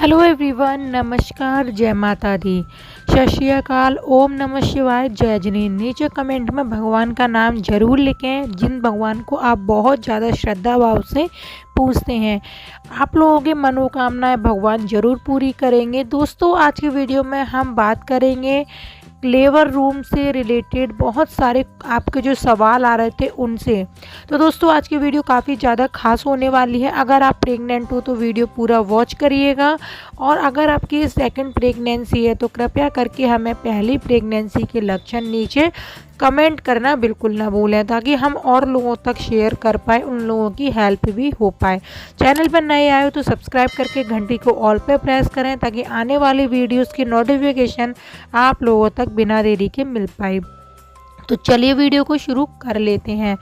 Hello everyone, नमस्कार, जय माता दी, सत श्री अकाल, ओम नमः शिवाय, जय जिनेंद्र। नीचे कमेंट में भगवान का नाम जरूर लिखें जिन भगवान को आप बहुत ज़्यादा श्रद्धा भाव से पूछते हैं। आप लोगों की मनोकामनाएं भगवान जरूर पूरी करेंगे। दोस्तों, आज की वीडियो में हम बात करेंगे लेबर रूम से रिलेटेड बहुत सारे आपके जो सवाल आ रहे थे उनसे। तो दोस्तों, आज की वीडियो काफ़ी ज़्यादा खास होने वाली है। अगर आप प्रेग्नेंट हो तो वीडियो पूरा वॉच करिएगा, और अगर आपकी सेकंड प्रेगनेंसी है तो कृपया करके हमें पहली प्रेगनेंसी के लक्षण नीचे कमेंट करना बिल्कुल ना भूलें, ताकि हम और लोगों तक शेयर कर पाए, उन लोगों की हेल्प भी हो पाए। चैनल पर नए आए हो तो सब्सक्राइब करके घंटी को ऑल पे प्रेस करें, ताकि आने वाली वीडियोस की नोटिफिकेशन आप लोगों तक बिना देरी के मिल पाए। तो चलिए वीडियो को शुरू कर लेते हैं।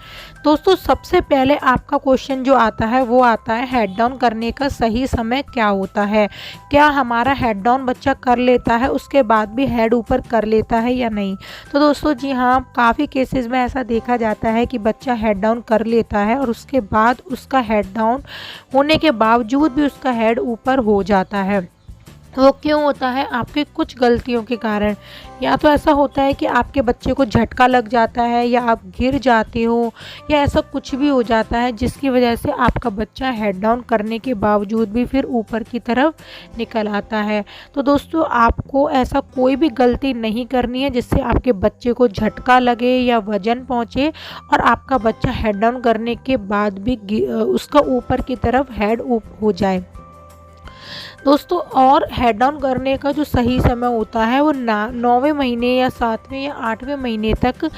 दोस्तों, सबसे पहले आपका क्वेश्चन जो आता है वो आता है हेड डाउन करने का सही समय क्या होता है। क्या हमारा हेड डाउन बच्चा कर लेता है उसके बाद भी हेड ऊपर कर लेता है या नहीं। तो दोस्तों जी हाँ, काफ़ी केसेस में ऐसा देखा जाता है कि बच्चा हेड डाउन कर लेता है और उसके बाद उसका हेड डाउन होने के बावजूद भी उसका हेड ऊपर हो जाता है। वो क्यों होता है? आपकी कुछ गलतियों के कारण। या तो ऐसा होता है कि आपके बच्चे को झटका लग जाता है, या आप गिर जाते हो, या ऐसा कुछ भी हो जाता है जिसकी वजह से आपका बच्चा हेड डाउन करने के बावजूद भी फिर ऊपर की तरफ निकल आता है। तो दोस्तों, आपको ऐसा कोई भी गलती नहीं करनी है जिससे आपके बच्चे को झटका लगे या वजन पहुँचे और आपका बच्चा हेड डाउन करने के बाद भी उसका ऊपर की तरफ हेड हो जाए। दोस्तों, और हेड डाउन करने का जो सही समय होता है वो 9वें महीने या 7वें या 8वें महीने तक,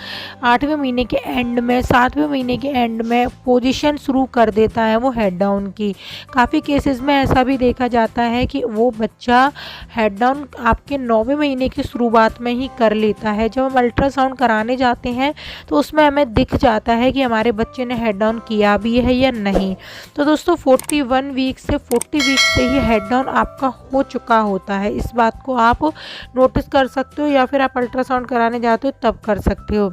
8वें महीने के एंड में, 7वें महीने के एंड में पोजीशन शुरू कर देता है वो हेड डाउन की। काफ़ी केसेस में ऐसा भी देखा जाता है कि वो बच्चा हेड डाउन आपके 9वें महीने की शुरुआत में ही कर लेता है। जब हम अल्ट्रासाउंड कराने जाते हैं तो उसमें हमें दिख जाता है कि हमारे बच्चे ने हेड डाउन किया भी है या नहीं। तो दोस्तों, 41 वीक से 40 वीक से ही हेड डाउन आपका हो चुका होता है। इस बात को आप नोटिस कर सकते हो, या फिर आप अल्ट्रासाउंड कराने जाते हो तब कर सकते हो।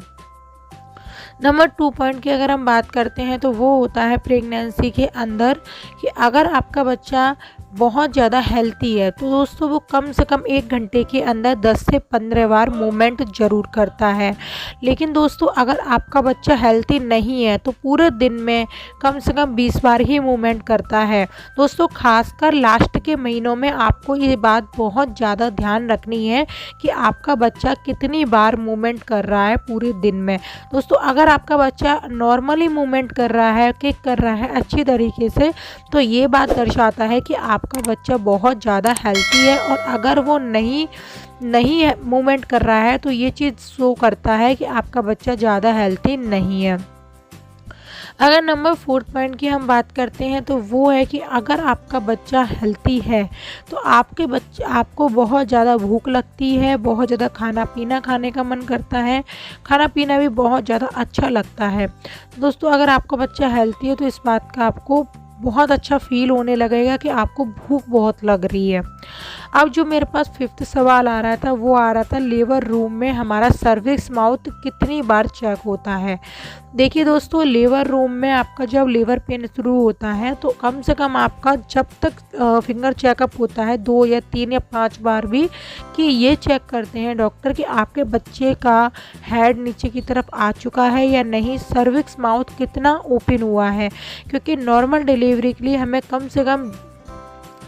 नंबर 2 पॉइंट की अगर हम बात करते हैं तो वो होता है प्रेगनेंसी के अंदर, कि अगर आपका बच्चा बहुत ज़्यादा हेल्थी है तो दोस्तों वो कम से कम 1 घंटे के अंदर 10 से 15 बार मूवमेंट ज़रूर करता है। लेकिन दोस्तों, अगर आपका बच्चा हेल्थी नहीं है तो पूरे दिन में कम से कम 20 बार ही मूवमेंट करता है। दोस्तों, खासकर लास्ट के महीनों में आपको ये बात बहुत ज़्यादा ध्यान रखनी है कि आपका बच्चा कितनी बार मूवमेंट कर रहा है पूरे दिन में। दोस्तों, अगर आपका बच्चा नॉर्मली मूवमेंट कर रहा है, किक कर रहा है अच्छी तरीके से, तो ये बात दर्शाता है कि आपका बच्चा बहुत ज़्यादा हेल्थी है। और अगर वो नहीं मूवमेंट कर रहा है तो ये चीज़ शो करता है कि आपका बच्चा ज़्यादा हेल्थी नहीं है। अगर नंबर 4 पॉइंट की हम बात करते हैं तो वो है कि अगर आपका बच्चा हेल्थी है तो आपको बहुत ज़्यादा भूख लगती है, बहुत ज़्यादा खाना पीना खाने का मन करता है, खाना पीना भी बहुत ज़्यादा अच्छा लगता है। दोस्तों, अगर आपका बच्चा हेल्थी है तो इस बात का आपको बहुत अच्छा फील होने लगेगा कि आपको भूख बहुत लग रही है। अब जो मेरे पास 5th सवाल आ रहा था वो आ रहा था लेबर रूम में हमारा सर्विक्स माउथ कितनी बार चेक होता है। देखिए दोस्तों, लेबर रूम में आपका जब लेबर पेन शुरू होता है तो कम से कम आपका जब तक फिंगर चेकअप होता है 2 या 3 या 5 बार भी, कि ये चेक करते हैं डॉक्टर कि आपके बच्चे का हेड नीचे की तरफ आ चुका है या नहीं, सर्विक्स माउथ कितना ओपन हुआ है। क्योंकि नॉर्मल डिलीवरी के लिए हमें कम से कम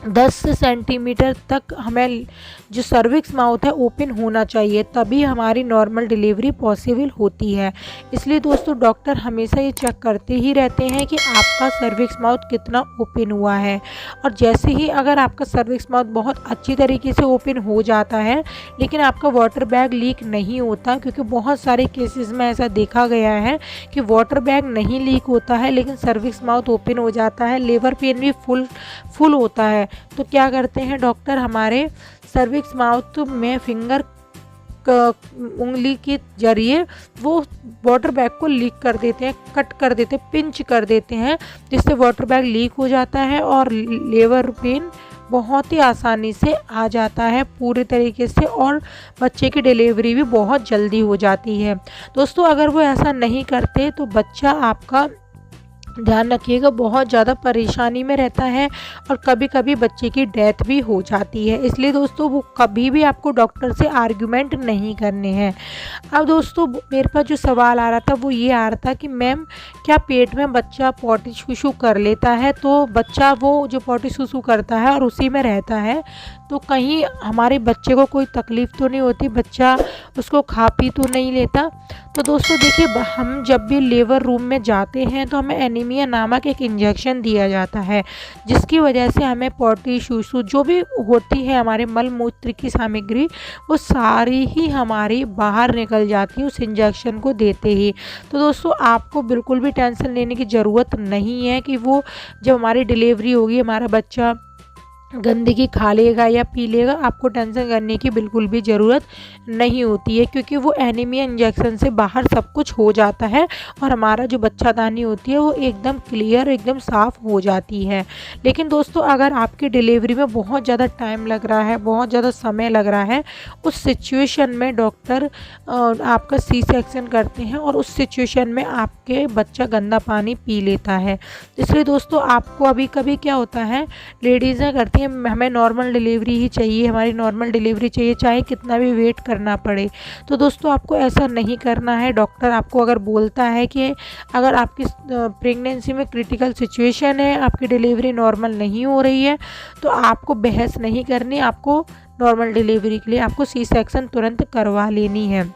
10 सेंटीमीटर तक हमें जो सर्विक्स माउथ है ओपन होना चाहिए, तभी हमारी नॉर्मल डिलीवरी पॉसिबल होती है। इसलिए दोस्तों, डॉक्टर हमेशा ये चेक करते ही रहते हैं कि आपका सर्विक्स माउथ कितना ओपन हुआ है। और जैसे ही अगर आपका सर्विक्स माउथ बहुत अच्छी तरीके से ओपन हो जाता है लेकिन आपका वाटर बैग लीक नहीं होता, क्योंकि बहुत सारे केसेस में ऐसा देखा गया है कि वाटर बैग नहीं लीक होता है लेकिन सर्विक्स माउथ ओपन हो जाता है, लेबर पेन भी फुल होता है, तो क्या करते हैं डॉक्टर, हमारे सर्विक्स माउथ में फिंगर उंगली के जरिए वो वाटर बैग को लीक कर देते हैं, कट कर देते हैं, पिंच कर देते हैं, जिससे वाटर बैग लीक हो जाता है और लेबर पेन बहुत ही आसानी से आ जाता है पूरे तरीके से, और बच्चे की डिलीवरी भी बहुत जल्दी हो जाती है। दोस्तों, अगर वो ऐसा नहीं करते तो बच्चा आपका ध्यान रखिएगा, बहुत ज़्यादा परेशानी में रहता है और कभी कभी बच्चे की डेथ भी हो जाती है। इसलिए दोस्तों वो कभी भी आपको डॉक्टर से आर्ग्यूमेंट नहीं करने हैं। अब दोस्तों मेरे पास जो सवाल आ रहा था वो ये आ रहा था कि मैम क्या पेट में बच्चा पॉटी शूशू कर लेता है, तो बच्चा वो जो पॉटी शूशू करता है और उसी में रहता है तो कहीं हमारे बच्चे को कोई तकलीफ़ तो नहीं होती, बच्चा उसको खा पी तो नहीं लेता। तो दोस्तों देखिए, हम जब भी लेबर रूम में जाते हैं तो हमें एनीमिया नामक एक इंजेक्शन दिया जाता है, जिसकी वजह से हमें पॉटी शूशू जो भी होती है हमारे मल मूत्र की सामग्री वो सारी ही हमारी बाहर निकल जाती है उस इंजेक्शन को देते ही। तो दोस्तों आपको बिल्कुल भी टेंशन लेने की ज़रूरत नहीं है कि वो जब हमारी डिलीवरी होगी हमारा बच्चा गंदगी खा लेगा या पी लेगा, आपको टेंशन करने की बिल्कुल भी ज़रूरत नहीं होती है, क्योंकि वो एनीमिया इंजेक्शन से बाहर सब कुछ हो जाता है और हमारा जो बच्चादानी होती है वो एकदम क्लियर, एकदम साफ़ हो जाती है। लेकिन दोस्तों अगर आपकी डिलीवरी में बहुत ज़्यादा टाइम लग रहा है, बहुत ज़्यादा समय लग रहा है, उस सिचुएशन में डॉक्टर आपका सी सेक्शन करते हैं और उस सिचुएशन में आपके बच्चा गंदा पानी पी लेता है। इसलिए दोस्तों आपको अभी कभी क्या होता है, लेडीज़ें करती हैं हमें नॉर्मल डिलीवरी ही चाहिए, हमारी नॉर्मल डिलीवरी चाहिए चाहे कितना भी वेट करना पड़े। तो दोस्तों आपको ऐसा नहीं करना है। डॉक्टर आपको अगर बोलता है कि अगर आपकी प्रेगनेंसी में क्रिटिकल सिचुएशन है, आपकी डिलीवरी नॉर्मल नहीं हो रही है, तो आपको बहस नहीं करनी, आपको नॉर्मल डिलीवरी के लिए आपको सी सेक्शन तुरंत करवा लेनी है।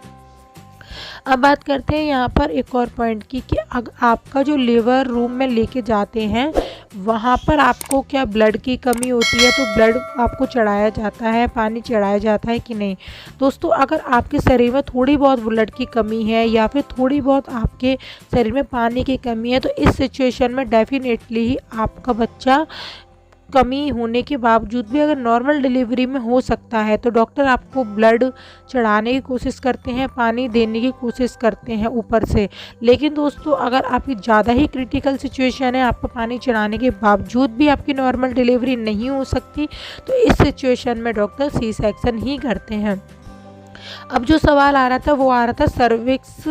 अब बात करते हैं यहाँ पर एक और पॉइंट की कि आपका जो लेबर रूम में लेके जाते हैं वहाँ पर आपको क्या ब्लड की कमी होती है, तो ब्लड आपको चढ़ाया जाता है, पानी चढ़ाया जाता है कि नहीं। दोस्तों अगर आपके शरीर में थोड़ी बहुत ब्लड की कमी है या फिर थोड़ी बहुत आपके शरीर में पानी की कमी है, तो इस सिचुएशन में डेफिनेटली ही आपका बच्चा कमी होने के बावजूद भी अगर नॉर्मल डिलीवरी में हो सकता है, तो डॉक्टर आपको ब्लड चढ़ाने की कोशिश करते हैं, पानी देने की कोशिश करते हैं ऊपर से। लेकिन दोस्तों अगर आपकी ज़्यादा ही क्रिटिकल सिचुएशन है, आपको पानी चढ़ाने के बावजूद भी आपकी नॉर्मल डिलीवरी नहीं हो सकती, तो इस सिचुएशन में डॉक्टर सी सेक्शन ही करते हैं। अब जो सवाल आ रहा था वो आ रहा था सर्विक्स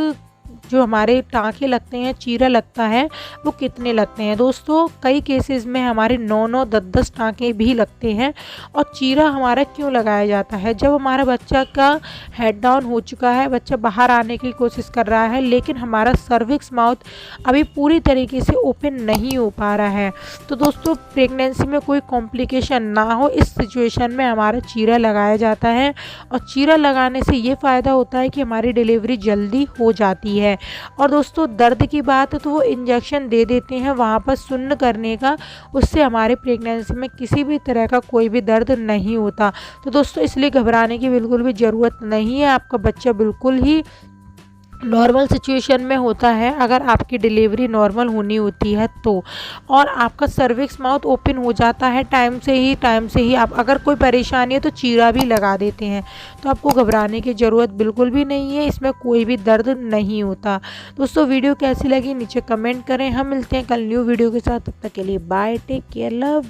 जो हमारे टाँके लगते हैं, चीरा लगता है, वो कितने लगते हैं। दोस्तों कई केसेस में हमारे 9-9 10-10 टाँके भी लगते हैं। और चीरा हमारा क्यों लगाया जाता है, जब हमारा बच्चा का हेड डाउन हो चुका है, बच्चा बाहर आने की कोशिश कर रहा है लेकिन हमारा सर्विक्स माउथ अभी पूरी तरीके से ओपन नहीं हो पा रहा है, तो दोस्तों प्रेगनेंसी में कोई कॉम्प्लिकेशन ना हो इस सिचुएशन में हमारा चीरा लगाया जाता है। और चीरा लगाने से ये फ़ायदा होता है कि हमारी डिलीवरी जल्दी हो जाती है। और दोस्तों दर्द की बात है तो वो इंजेक्शन दे देते हैं वहाँ पर सुन्न करने का, उससे हमारे प्रेगनेंसी में किसी भी तरह का कोई भी दर्द नहीं होता। तो दोस्तों इसलिए घबराने की बिल्कुल भी ज़रूरत नहीं है, आपका बच्चा बिल्कुल ही नॉर्मल सिचुएशन में होता है अगर आपकी डिलीवरी नॉर्मल होनी होती है तो। और आपका सर्विक्स माउथ ओपन हो जाता है टाइम से ही आप अगर कोई परेशानी है तो चीरा भी लगा देते हैं, तो आपको घबराने की ज़रूरत बिल्कुल भी नहीं है, इसमें कोई भी दर्द नहीं होता। दोस्तों वीडियो कैसी लगी नीचे कमेंट करें, हम मिलते हैं कल न्यू वीडियो के साथ, तब तक के लिए बाय, टेक केयर, लव।